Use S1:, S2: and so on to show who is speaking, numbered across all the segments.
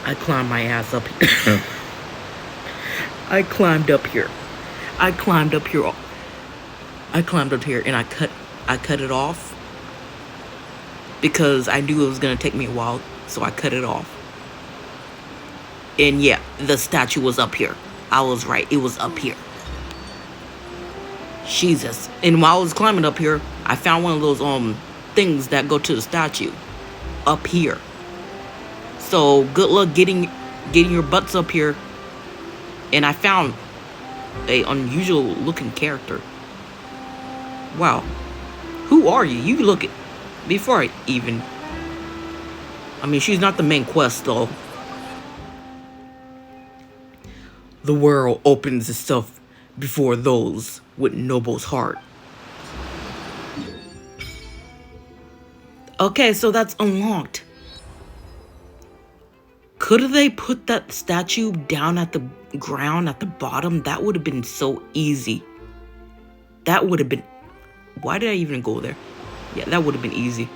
S1: I climbed my ass up here. I climbed up here. I climbed up here. I climbed up here and I cut it off because I knew it was gonna take me a while, so I cut it off. And yeah, the statue was up here. I was right. It was up here. Jesus. And while I was climbing up here, I found one of those things that go to the statue up here. So good luck getting your butts up here. And I found a unusual looking character. Wow. Who are you? You look at before I even. I mean, she's not the main quest though. The world opens itself before those with noble's heart. Okay, so that's unlocked. Could they put that statue down at the ground at the bottom? That would have been so easy. That would have been... Why did I even go there? Yeah, that would have been easy.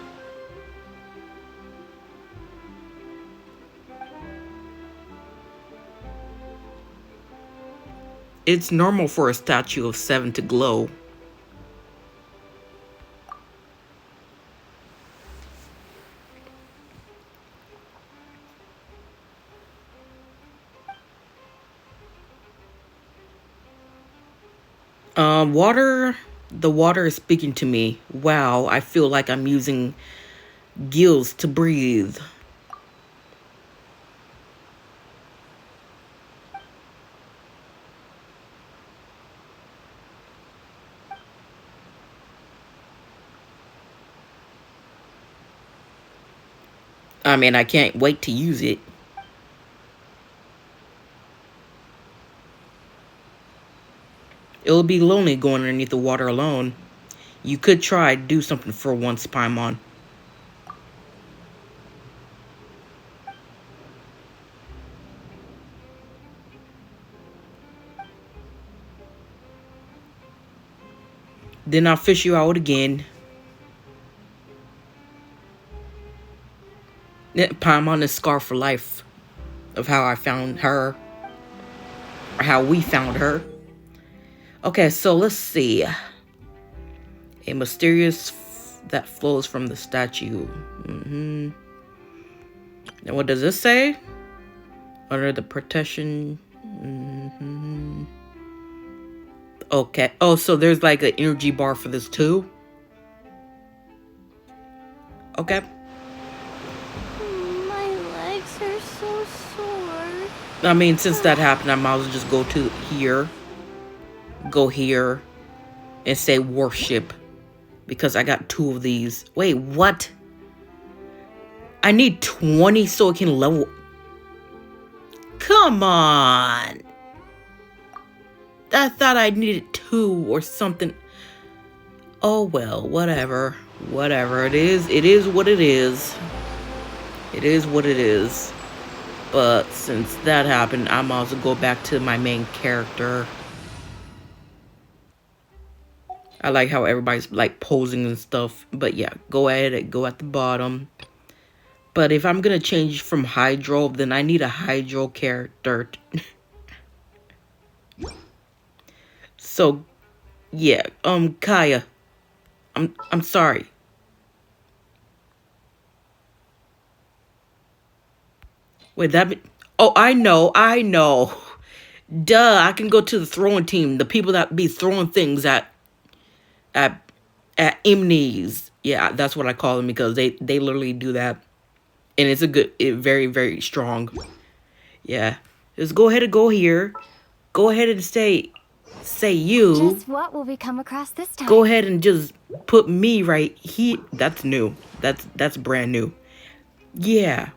S1: It's normal for a statue of 7 to glow. Water... The water is speaking to me. Wow, I feel like I'm using gills to breathe. I mean, I can't wait to use it. It'll be lonely going underneath the water alone. You could try to do something for once, Paimon. Then I'll fish you out again. Paimon is scarred for life of how I found her. Or how we found her. Okay, so let's see. A mysterious that flows from the statue. And what does this say? Under the protection. Okay. Oh, so there's like an energy bar for this too? Okay.
S2: My legs are so sore.
S1: I mean, since that happened, I might as well just go to here. Go here. And say worship. Because I got 2 of these. Wait, what? I need 20 so it can level. Come on. I thought I needed 2 or something. Oh, well, whatever. Whatever. It is what it is. It is what it is. But since that happened, I might as well go back to my main character. I like how everybody's like posing and stuff. But yeah, go ahead and go at the bottom. But if I'm gonna change from Hydro, then I need a Hydro character. So yeah, Kaya. I'm sorry. Wait, oh, I know. Duh, I can go to the throwing team. The people that be throwing things at Imnees. Yeah, that's what I call them because they literally do that. And it's very, very strong. Yeah. Just go ahead and go here. Go ahead and say you.
S2: Just what will we come across this time?
S1: Go ahead and just put me right here. That's new. That's brand new. Yeah.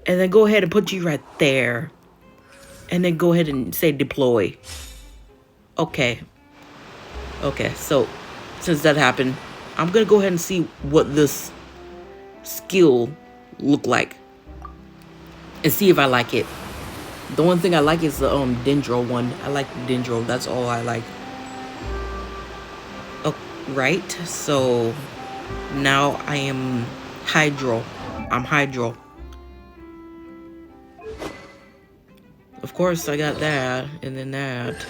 S1: And then go ahead and put you right there. And then go ahead and say deploy. Okay. Okay, so since that happened, I'm gonna go ahead and see what this skill look like. And see if I like it. The one thing I like is the Dendro one. I like Dendro, that's all I like. Oh, right, so now I am Hydro. I'm Hydro. course, I got that, and then that.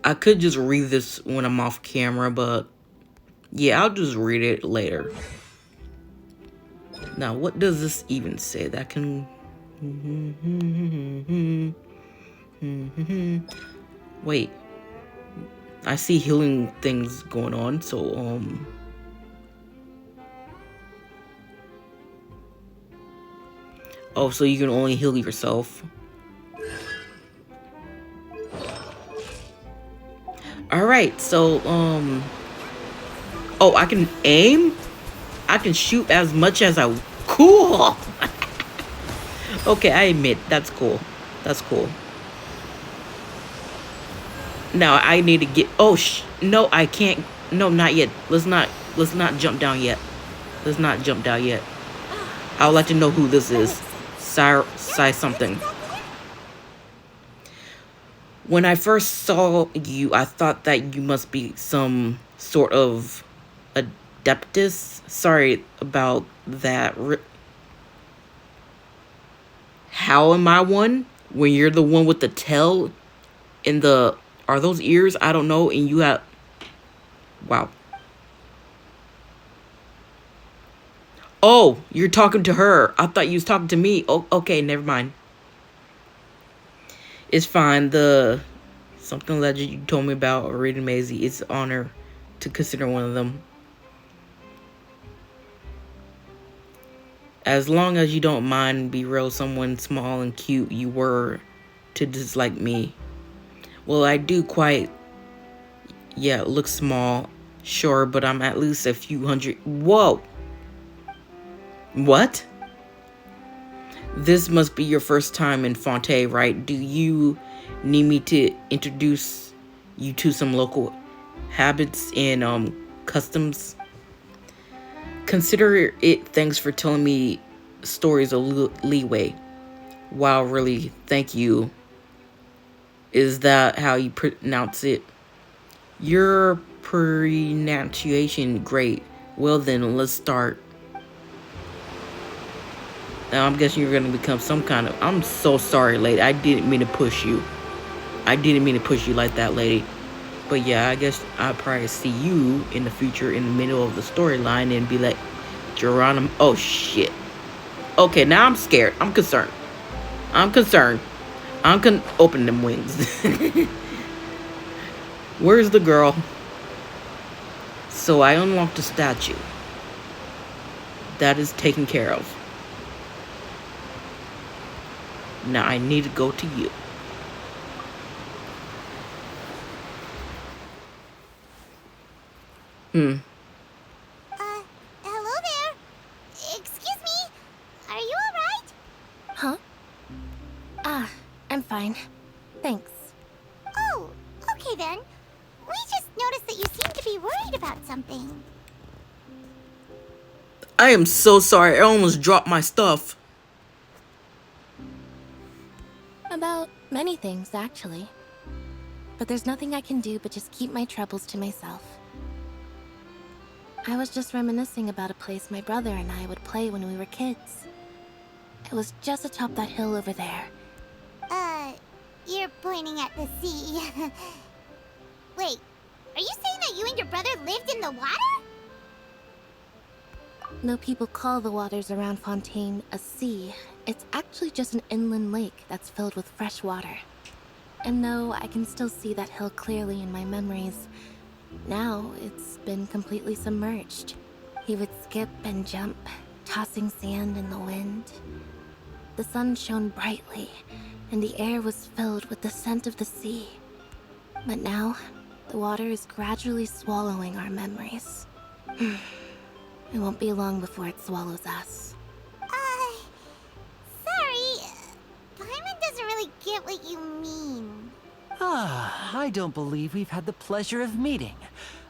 S1: I could just read this when I'm off camera, but yeah, I'll just read it later. Now, what does this even say? That can... Wait. I see healing things going on, so, Oh, so you can only heal yourself. Alright, so, Oh, I can aim? I can shoot as much as I... Cool! Okay, I admit, that's cool. That's cool. Now, I need to get... Oh, no, I can't... No, not yet. Let's not jump down yet. Let's not jump down yet. I'll let you know who this is. Say something. When I first saw you, I thought that you must be some sort of adeptus. Sorry about that. How am I one? When you're the one with the tail and the... Are those ears? I don't know. And you have... Wow. Oh, you're talking to her. I thought you was talking to me. Oh, okay, never mind. It's fine. The something legend you told me about, reading Maisie, it's an honor to consider one of them. As long as you don't mind be real someone small and cute you were to dislike me. Well, I do quite... Yeah, look small. Sure, but I'm at least a few hundred... Whoa! What? This must be your first time in Fontaine, right? Do you need me to introduce you to some local habits and customs? Consider it thanks for telling me stories of leeway. Wow, really, thank you. Is that how you pronounce it? Your pronunciation great. Well then, let's start. Now I'm guessing you're gonna become some kind of... I'm so sorry, lady. I didn't mean to push you. I didn't mean to push you like that, lady. But yeah, I guess I'll probably see you in the future in the middle of the storyline and be like, Geronimo... Oh, shit. Okay, now I'm scared. I'm concerned. I'm concerned. Open them wings. Where's the girl? So I unlocked the statue. That is taken care of. Now I need to go to you.
S2: Hello there. Excuse me. Are you alright? Huh? I'm fine. Thanks. Oh, okay then. We just noticed that you seem to be worried about something.
S1: I am so sorry. I almost dropped my stuff.
S2: About many things, actually. But there's nothing I can do but just keep my troubles to myself. I was just reminiscing about a place my brother and I would play when we were kids. It was just atop that hill over there. You're pointing at the sea. Wait, are you saying that you and your brother lived in the water? No people call the waters around Fontaine a sea. It's actually just an inland lake that's filled with fresh water. And though I can still see that hill clearly in my memories, now it's been completely submerged. He would skip and jump, tossing sand in the wind. The sun shone brightly, and the air was filled with the scent of the sea. But now, the water is gradually swallowing our memories. It won't be long before it swallows us. Sorry. Paimon doesn't really get what you mean.
S3: I don't believe we've had the pleasure of meeting.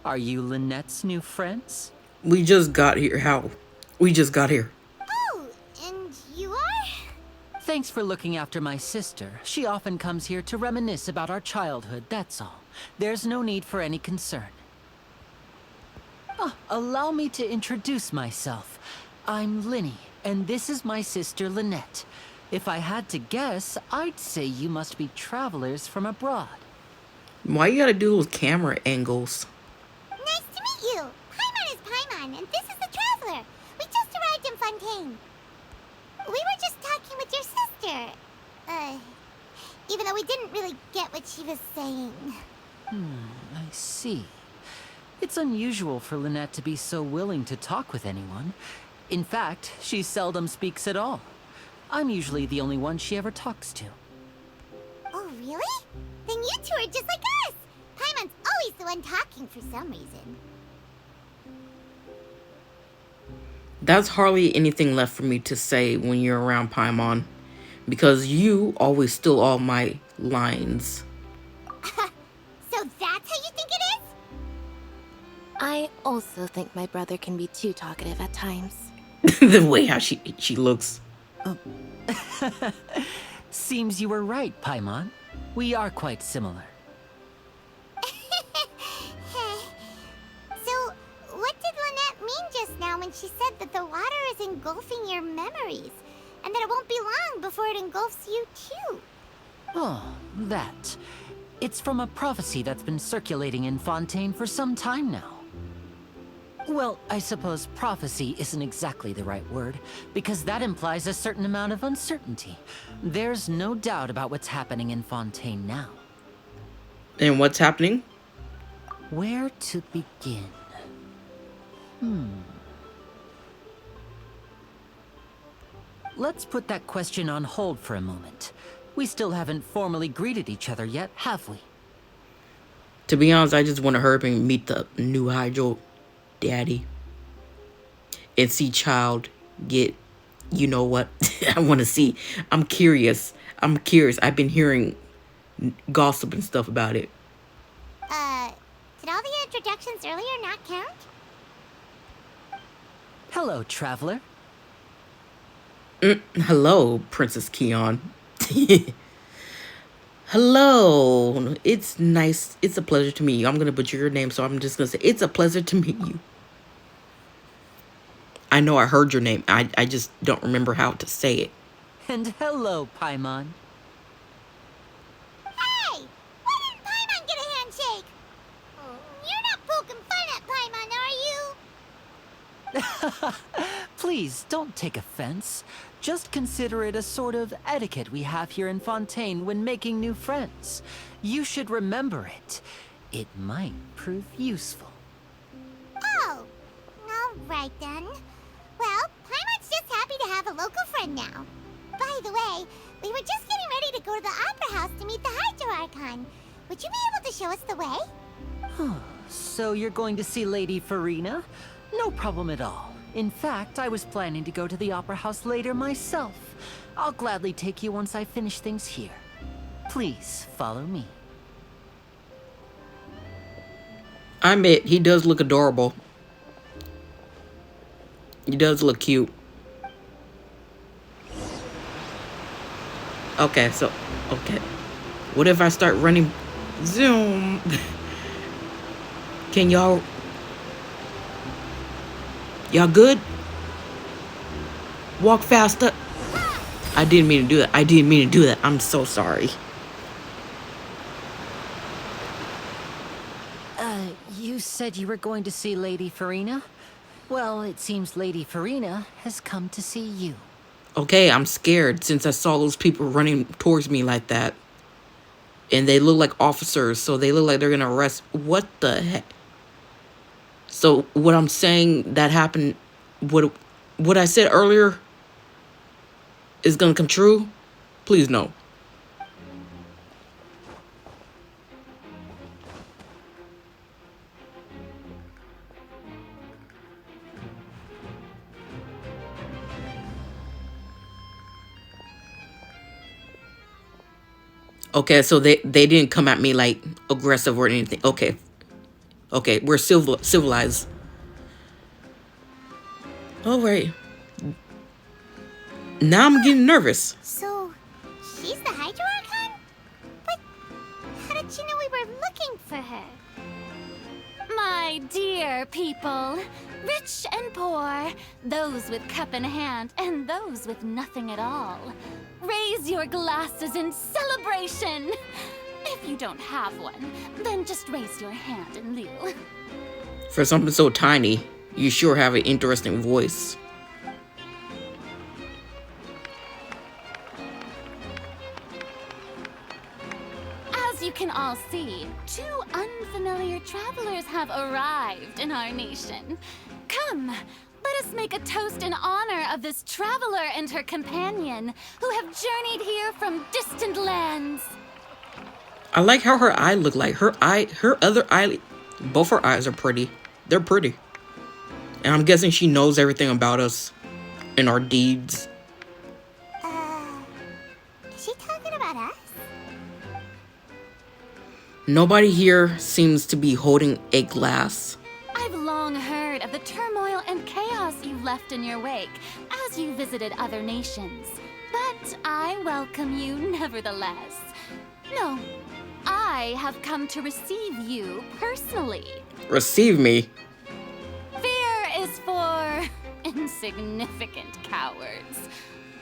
S3: Are you Lynette's new friends?
S1: We just got here. How? We just got here.
S2: Oh, and you are?
S3: Thanks for looking after my sister. She often comes here to reminisce about our childhood, that's all. There's no need for any concern. Allow me to introduce myself. I'm Linny, and this is my sister Lynette. If I had to guess, I'd say you must be travelers from abroad.
S1: Why you gotta do those camera angles?
S4: Nice to meet you. Paimon is Paimon, and this is the Traveler. We just arrived in Fontaine. We were just talking with your sister. Even though we didn't really get what she was saying.
S3: I see. It's unusual for Lynette to be so willing to talk with anyone. In fact, she seldom speaks at all. I'm usually the only one she ever talks to.
S4: Oh, really? Then you two are just like us. Paimon's always the one talking for some reason.
S1: That's hardly anything left for me to say when you're around Paimon, because you always steal all my lines.
S4: So that's how you think it is?
S2: I also think my brother can be too talkative at times.
S1: The way how she looks.
S3: Seems you were right, Paimon. We are quite similar.
S4: So, what did Lynette mean just now when she said that the water is engulfing your memories? And that it won't be long before it engulfs you too?
S3: Oh, that. It's from a prophecy that's been circulating in Fontaine for some time now. Well, I suppose prophecy isn't exactly the right word, because that implies a certain amount of uncertainty. There's no doubt about what's happening in Fontaine now.
S1: And what's happening?
S3: Where to begin? Let's put that question on hold for a moment. We still haven't formally greeted each other yet, have we?
S1: To be honest, I just want to hurry up and meet the new Hydro daddy. And see Child get, you know what? I want to see. I'm curious. I've been hearing gossip and stuff about it.
S4: Did all the introductions earlier not count?
S3: Hello, traveler.
S1: Hello, Princess Keon. Hello. It's nice. It's a pleasure to meet you. I'm going to butcher your name, so I'm just going to say it's a pleasure to meet you. I know I heard your name. I just don't remember how to say it.
S3: And hello, Paimon.
S4: Hey! Why didn't Paimon get a handshake? You're not poking fun at Paimon, are you?
S3: Please, don't take offense. Just consider it a sort of etiquette we have here in Fontaine when making new friends. You should remember it. It might prove useful.
S4: Oh, all right then. Well, Paimon's just happy to have a local friend now. By the way, we were just getting ready to go to the Opera House to meet the Hydro Archon. Would you be able to show us the way?
S3: So you're going to see Lady Farina? No problem at all. In fact, I was planning to go to the Opera House later myself. I'll gladly take you once I finish things here. Please, follow me.
S1: I admit, he does look adorable. He does look cute. Okay. What if I start running? Zoom. Can y'all good? Walk faster. I didn't mean to do that. I'm so sorry.
S3: You said you were going to see Lady Farina? Well, it seems Lady Farina has come to see you.
S1: Okay, I'm scared since I saw those people running towards me like that. And they look like officers, so they look like they're gonna arrest. What the heck? So what I'm saying that happened, what I said earlier is gonna come true? Please no. Okay, so they didn't come at me like aggressive or anything. Okay, we're civilized. All right. Now I'm getting nervous.
S4: So, she's the Hydro Archon? But how did she know we were looking for her?
S5: My dear people,
S2: Rich and poor, those with cup in hand and those with nothing at all. Raise your glasses in celebration. If you don't have one, then just raise your hand in lieu.
S1: For something so tiny, you sure have an interesting voice.
S2: As you can all see, 2 unfamiliar travelers have arrived in our nation. Come, let us make a toast in honor of this traveler and her companion who have journeyed here from distant lands.
S1: I like how her eye look like. Her other eye, both her eyes are pretty. They're pretty. And I'm guessing she knows everything about us and our deeds.
S4: Is she talking about us?
S1: Nobody here seems to be holding a glass.
S2: I've long heard of the turmoil and chaos you left in your wake as you visited other nations. But I welcome you nevertheless. No, I have come to receive you personally.
S1: Receive me?
S2: Fear is for insignificant cowards.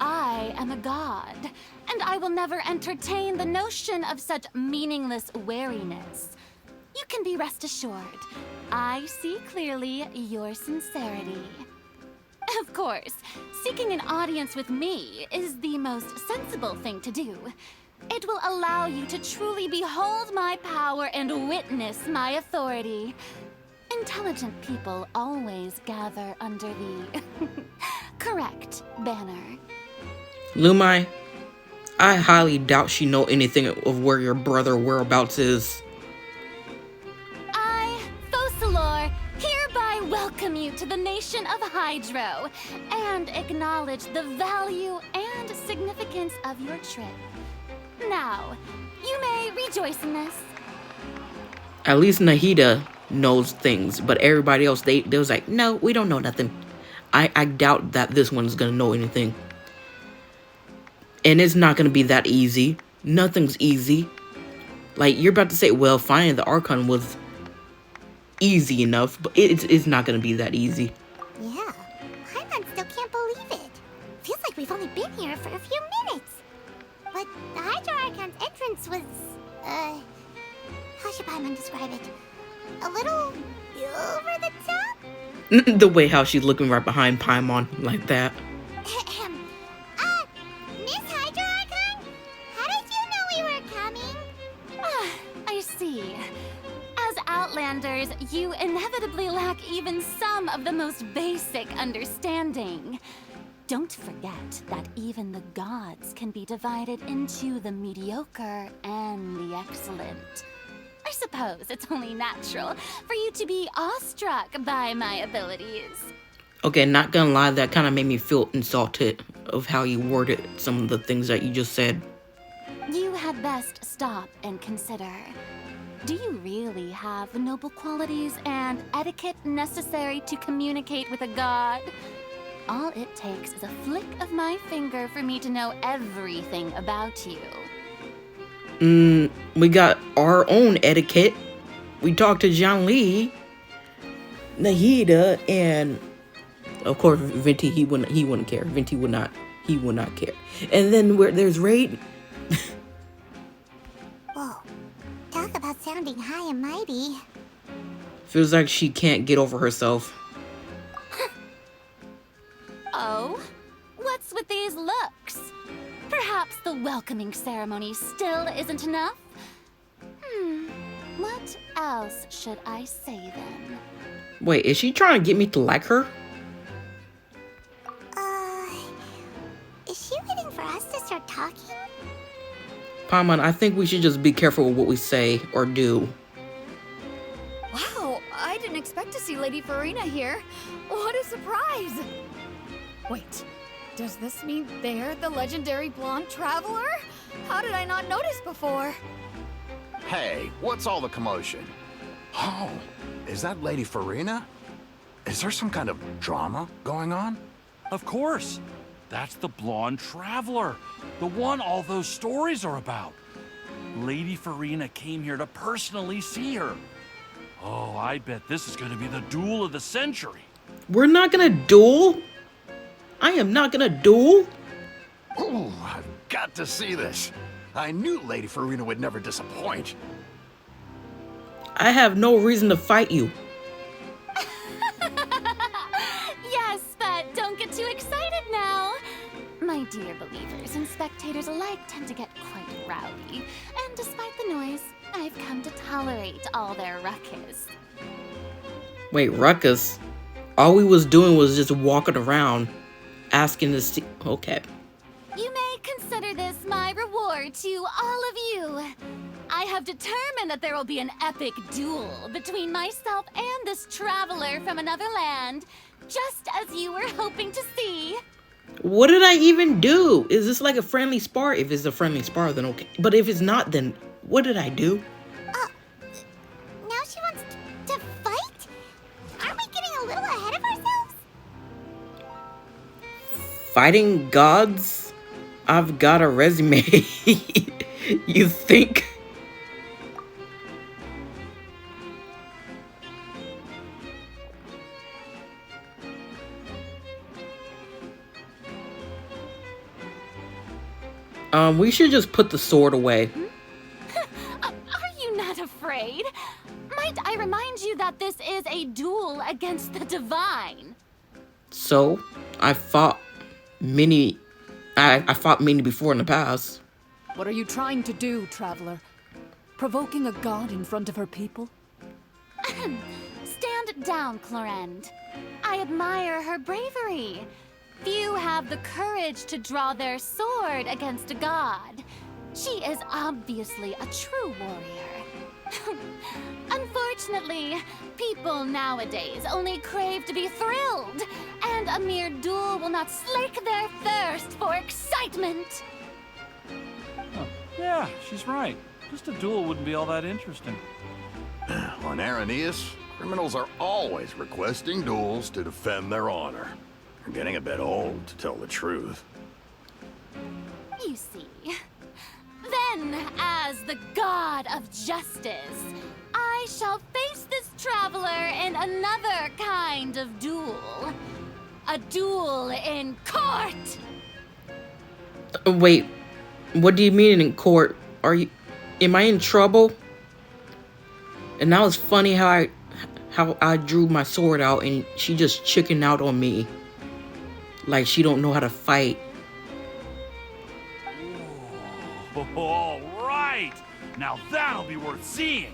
S2: I am a god, and I will never entertain the notion of such meaningless wariness. You can be rest assured, I see clearly your sincerity. Of course, seeking an audience with me is the most sensible thing to do. It will allow you to truly behold my power and witness my authority. Intelligent people always gather under the correct banner.
S1: Lumai, I highly doubt she know anything of where your brother whereabouts is.
S2: I, Focalor, hereby welcome you to the nation of Hydro and acknowledge the value and significance of your trip. Now, you may rejoice in this.
S1: At least Nahida knows things, but everybody else, they was like, no, we don't know nothing. I doubt that this one's gonna know anything. And it's not gonna be that easy. Nothing's easy. Like, you're about to say, well, finding the Archon was easy enough, but it's not gonna be that easy.
S4: Yeah, Paimon still can't believe it. Feels like we've only been here for a few minutes. But the Hydro Archon's entrance was, how should Paimon describe it? A little over the top?
S1: The way how she's looking right behind Paimon like that.
S4: Miss Hydro Archon? How did you know we were coming?
S2: I see. As Outlanders, you inevitably lack even some of the most basic understanding. Don't forget that even the gods can be divided into the mediocre and the excellent. I suppose it's only natural for you to be awestruck by my abilities.
S1: Okay, not gonna lie, that kind of made me feel insulted of how you worded some of the things that you just said.
S2: You had best stop and consider. Do you really have the noble qualities and etiquette necessary to communicate with a god? All it takes is a flick of my finger for me to know everything about you.
S1: We got our own etiquette. We talked to Zhangli, Nahida, and of course Venti. He wouldn't care. Venti would not care. And then where there's Raid.
S4: Whoa, talk about sounding high and mighty.
S1: Feels like she can't get over herself.
S2: Oh? What's with these looks? Perhaps the welcoming ceremony still isn't enough? What else should I say then?
S1: Wait, is she trying to get me to like her?
S4: Is she waiting for us to start talking?
S1: Paimon, I think we should just be careful with what we say or do.
S5: Wow, I didn't expect to see Lady Farina here. What a surprise! Wait, does this mean they're the legendary blonde traveler? How did I not notice before?
S6: Hey, what's all the commotion? Oh, is that Lady Farina? Is there some kind of drama going on?
S7: Of course. That's the blonde traveler. The one all those stories are about. Lady Farina came here to personally see her. Oh, I bet this is going to be the duel of the century.
S1: We're not gonna duel? I am not gonna duel?
S6: Ooh, I've got to see this. I knew Lady Farina would never disappoint.
S1: I have no reason to fight you.
S2: Yes, but don't get too excited now. My dear believers and spectators alike tend to get quite rowdy, and despite the noise, I've come to tolerate all their ruckus.
S1: Wait, ruckus? All we was doing was just walking around, asking to see. Okay.
S2: You may consider this my reward to all of you. I have determined that there will be an epic duel between myself and this traveler from another land, just as you were hoping to see.
S1: What did I even do? Is this like a friendly spar? If it's a friendly spar, then okay. But if it's not, then what did I do?
S4: Now she wants to fight? Aren't we getting a little ahead of ourselves?
S1: Fighting gods? I've got a resume. You think? We should just put the sword away.
S2: Are you not afraid? Might I remind you that this is a duel against the divine?
S1: So, I fought many before in the past.
S8: What are you trying to do, traveler? Provoking a god in front of her people?
S2: Stand down, Clorend. I admire her bravery. Few have the courage to draw their sword against a god. She is obviously a true warrior. Unfortunately, people nowadays only crave to be thrilled, and a mere duel will not slake their thirst for excitement.
S7: Huh. Yeah, she's right. Just a duel wouldn't be all that interesting.
S6: On Araneus, criminals are always requesting duels to defend their honor. I'm getting a bit old, to tell the truth.
S2: You see. Then, as the god of justice, I shall face this traveler in another kind of duel. A duel in court!
S1: Wait, what do you mean in court? Am I in trouble? And that was funny how I drew my sword out and she just chickened out on me. Like she don't know how to fight.
S7: All right! Now that'll be worth seeing!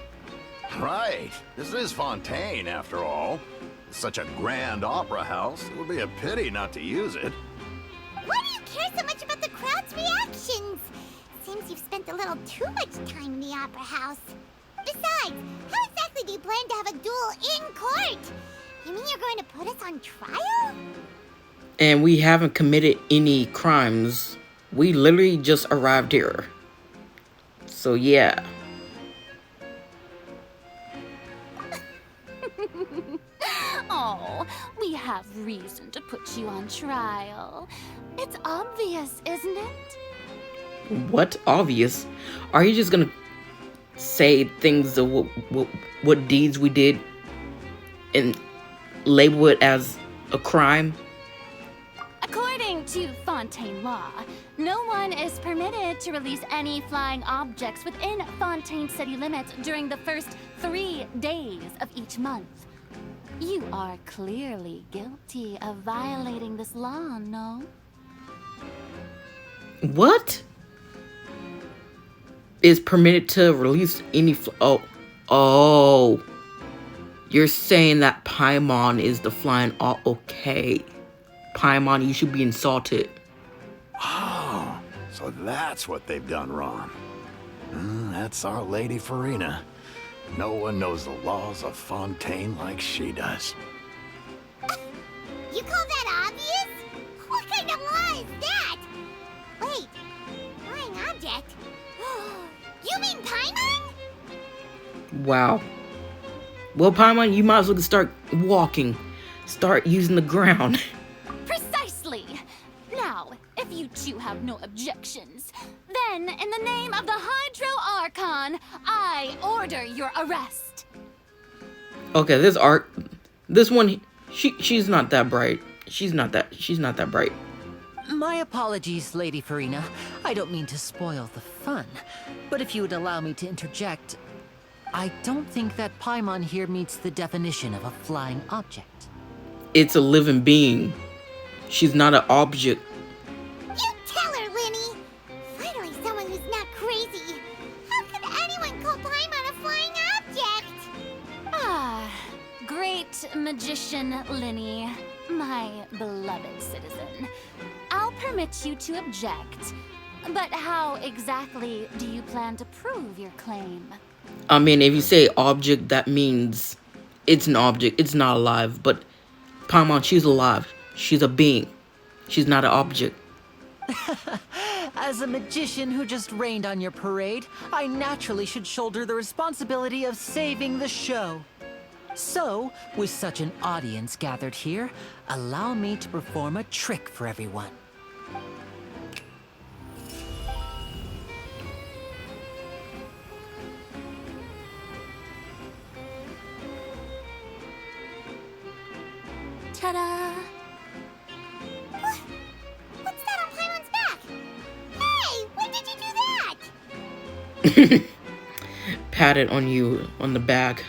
S6: Right. This is Fontaine, after all. It's such a grand opera house, it would be a pity not to use it.
S4: Why do you care so much about the crowd's reactions? Seems you've spent a little too much time in the opera house. Besides, how exactly do you plan to have a duel in court? You mean you're going to put us on trial?
S1: And we haven't committed any crimes. We literally just arrived here. So yeah.
S2: Oh, we have reason to put you on trial. It's obvious, isn't it?
S1: What? Obvious? Are you just gonna say things of what deeds we did and label it as a crime?
S2: According to Fontaine law, no one is permitted to release any flying objects within Fontaine city limits during the first 3 days of each month. You are clearly guilty of violating this law, no?
S1: What? Is permitted to release any oh. You're saying that Paimon is the flying okay. Paimon, you should be insulted.
S6: Oh, so that's what they've done wrong. That's our Lady Farina. No one knows the laws of Fontaine like she does.
S4: You call that obvious? What kind of law is that? Wait, flying object? You mean Paimon?
S1: Wow. Well, Paimon, you might as well start walking. Start using the ground.
S2: Precisely. Now, if you two have no objections, then in the name of the Hydro Archon, I order your arrest.
S1: Okay, this one, She's not that bright. She's not that bright.
S3: My apologies, Lady Farina. I don't mean to spoil the fun. But if you would allow me to interject, I don't think that Paimon here meets the definition of a flying object.
S1: It's a living being. She's not an object.
S4: You tell her, Linny! Finally someone who's not crazy. How could anyone call Paimon a flying object?
S5: Ah, great magician Linny, my beloved citizen. I'll permit you to object, but how exactly do you plan to prove your claim?
S1: I mean, if you say object, that means it's an object. It's not alive. But Paimon, she's alive. She's a being. She's not an object.
S3: As a magician who just rained on your parade, I naturally should shoulder the responsibility of saving the show. So, with such an audience gathered here, allow me to perform a trick for everyone.
S2: Ta-da!
S4: What's that on Paimon's back? Hey, when did you do that?
S1: Pat it on you on the back.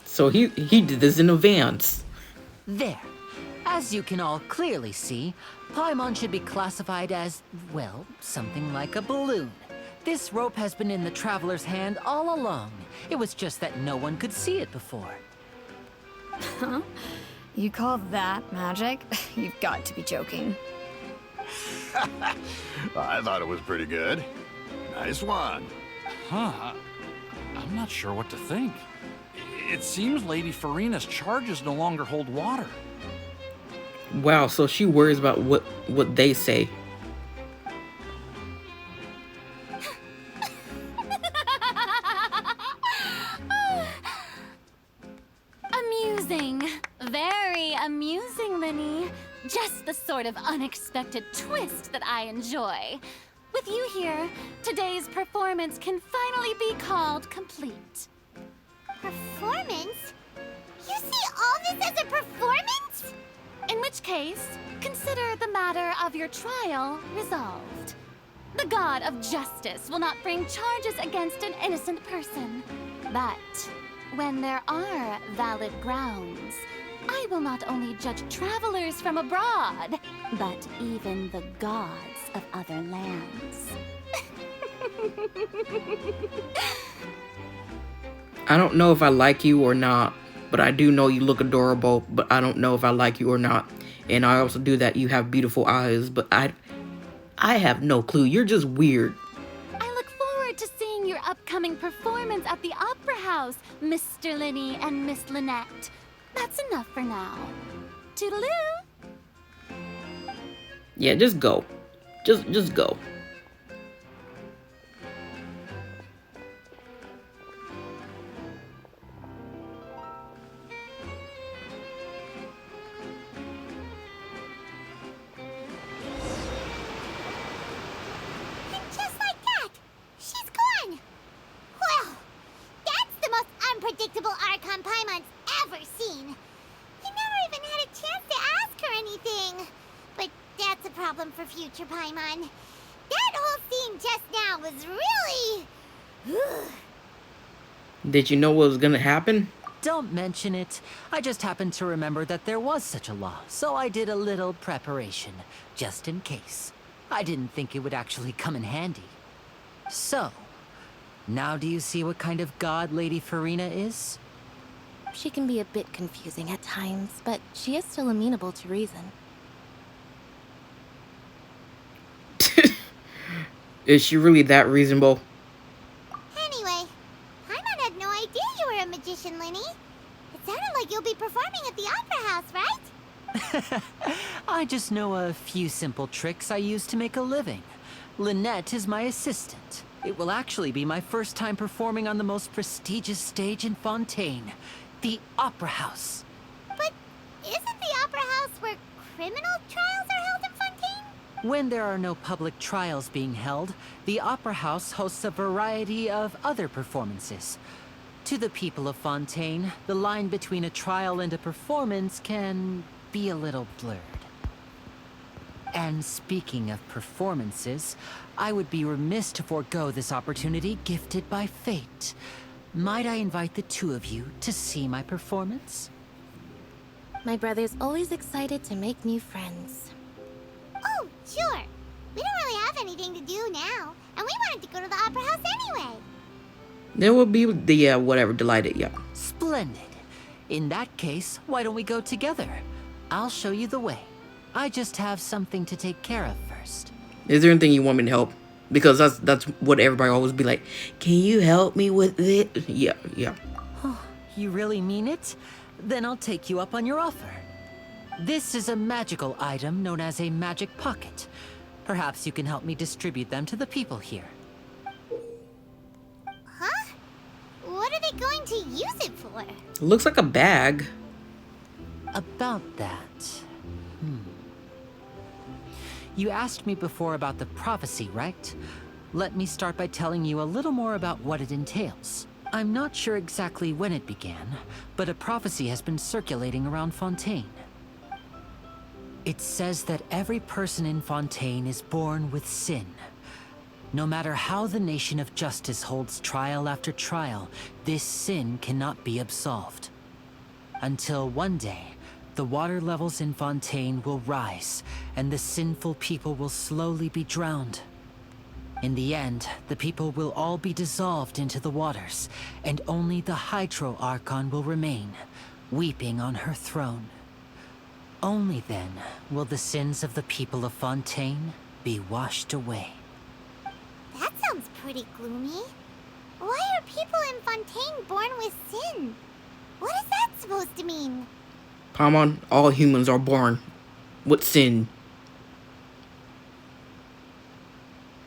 S1: So he did this in advance.
S3: There. As you can all clearly see, Paimon should be classified as, well, something like a balloon. This rope has been in the Traveler's hand all along. It was just that no one could see it before.
S5: Huh? You call that magic? You've got to be joking.
S6: I thought it was pretty good. Nice one.
S7: Huh. I'm not sure what to think. It seems Lady Farina's charges no longer hold water.
S1: Wow, so she worries about what they say.
S5: Amusing. Very amusing, Linny. Just the sort of unexpected twist that I enjoy. With you here, today's performance can finally be called complete.
S4: Performance? You see all this as a performance?
S5: In which case, consider the matter of your trial resolved. The god of justice will not bring charges against an innocent person. But when there are valid grounds, I will not only judge travelers from abroad, but even the gods of other lands.
S1: I don't know if I like you or not, but I do know you look adorable, but I don't know if I like you or not. And I also do that you have beautiful eyes, but I have no clue. You're just weird.
S5: I look forward to seeing your upcoming performance at the Opera House, Mr. Linny and Miss Lynette. That's enough for now. Toodaloo!
S1: Yeah, just go. Just go.
S4: Just like that, she's gone. Well, that's the most unpredictable Archon Paimon's ever seen. He never even had a chance to ask her anything. But that's a problem for future Paimon. That whole scene just now was really...
S1: Did you know what was gonna happen?
S3: Don't mention it. I just happened to remember that there was such a law, so I did a little preparation, just in case. I didn't think it would actually come in handy. So, now do you see what kind of god Lady Farina is?
S2: She can be a bit confusing at times, but she is still amenable to reason.
S1: Is she really that reasonable?
S4: Anyway, Paimon had no idea you were a magician, Linny. It sounded like you'll be performing at the Opera House, right?
S3: I just know a few simple tricks I use to make a living. Lynette is my assistant. It will actually be my first time performing on the most prestigious stage in Fontaine, the Opera House.
S4: But isn't the Opera House where criminal trials are held in Fontaine?
S3: When there are no public trials being held, the Opera House hosts a variety of other performances. To the people of Fontaine, the line between a trial and a performance can be a little blurred. And speaking of performances, I would be remiss to forego this opportunity gifted by fate. Might I invite the two of you to see my performance?
S2: My brother's always excited to make new friends.
S4: Oh, sure. We don't really have anything to do now, and we wanted to go to the Opera House anyway.
S1: There will be the, whatever, delighted, yeah.
S3: Splendid. In that case, why don't we go together? I'll show you the way. I just have something to take care of first.
S1: Is there anything you want me to help? Because that's what everybody always be like, can you help me with it? Yeah.
S3: Oh, you really mean it? Then I'll take you up on your offer. This is a magical item known as a magic pocket. Perhaps you can help me distribute them to the people here.
S4: Huh? What are they going to use it for?
S1: It looks like a bag.
S3: About that... You asked me before about the prophecy, right? Let me start by telling you a little more about what it entails. I'm not sure exactly when it began, but a prophecy has been circulating around Fontaine. It says that every person in Fontaine is born with sin. No matter how the nation of justice holds trial after trial, this sin cannot be absolved. Until one day, the water levels in Fontaine will rise, and the sinful people will slowly be drowned. In the end, the people will all be dissolved into the waters, and only the Hydro Archon will remain, weeping on her throne. Only then will the sins of the people of Fontaine be washed away.
S4: That sounds pretty gloomy. Why are people in Fontaine born with sin? What is that supposed to mean?
S1: Paimon, all humans are born with sin.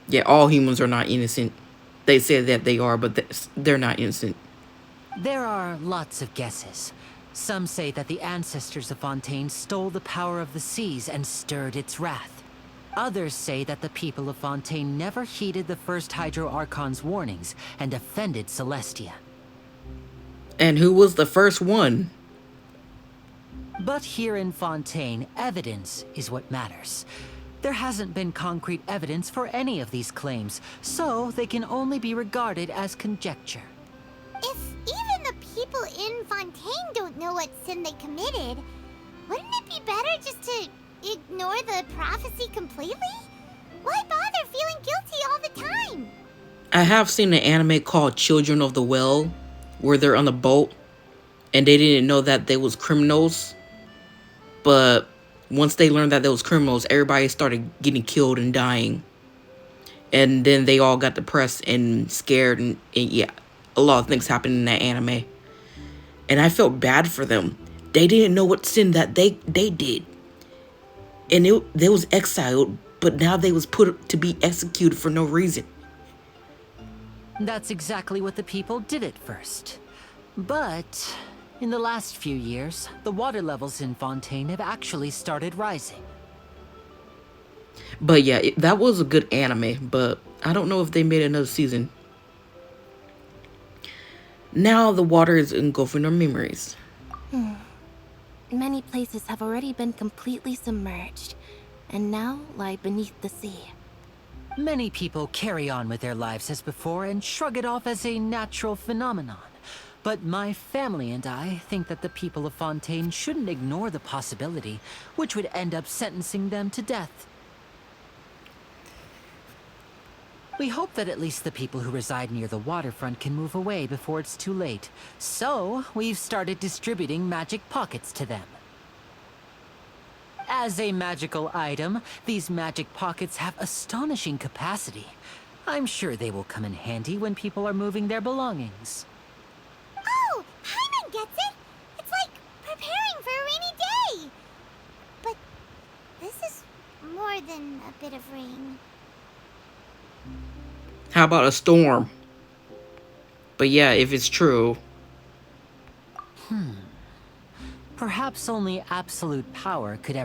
S1: Yeah, all humans are not innocent. They say that they are, but they're not innocent.
S3: There are lots of guesses. Some say that the ancestors of Fontaine stole the power of the seas and stirred its wrath. Others say that the people of Fontaine never heeded the first Hydro Archon's warnings and offended Celestia.
S1: And who was the first one?
S3: But here in Fontaine, evidence is what matters. There hasn't been concrete evidence for any of these claims, so they can only be regarded as conjecture.
S4: If even the people in Fontaine don't know what sin they committed, wouldn't it be better just to ignore the prophecy completely? Why bother feeling guilty all the time?
S1: I have seen an anime called Children of the Well, where they're on a boat, and they didn't know that they was criminals. But once they learned that they was criminals, everybody started getting killed and dying. And then they all got depressed and scared, and yeah, a lot of things happened in that anime. And I felt bad for them. They didn't know what sin that they did. And they was exiled, but now they was put to be executed for no reason.
S3: That's exactly what the people did at first. But in the last few years, the water levels in Fontaine have actually started rising.
S1: But yeah, that was a good anime, but I don't know if they made another season. Now the water is engulfing our memories.
S2: Many places have already been completely submerged, and now lie beneath the sea.
S3: Many people carry on with their lives as before and shrug it off as a natural phenomenon. But my family and I think that the people of Fontaine shouldn't ignore the possibility, which would end up sentencing them to death. We hope that at least the people who reside near the waterfront can move away before it's too late. So, we've started distributing magic pockets to them. As a magical item, these magic pockets have astonishing capacity. I'm sure they will come in handy when people are moving their belongings.
S4: Oh, Paimon gets it! It's like preparing for a rainy day! But this is more than a bit of rain.
S1: How about a storm? But yeah, if it's true.
S3: Perhaps only absolute power could ever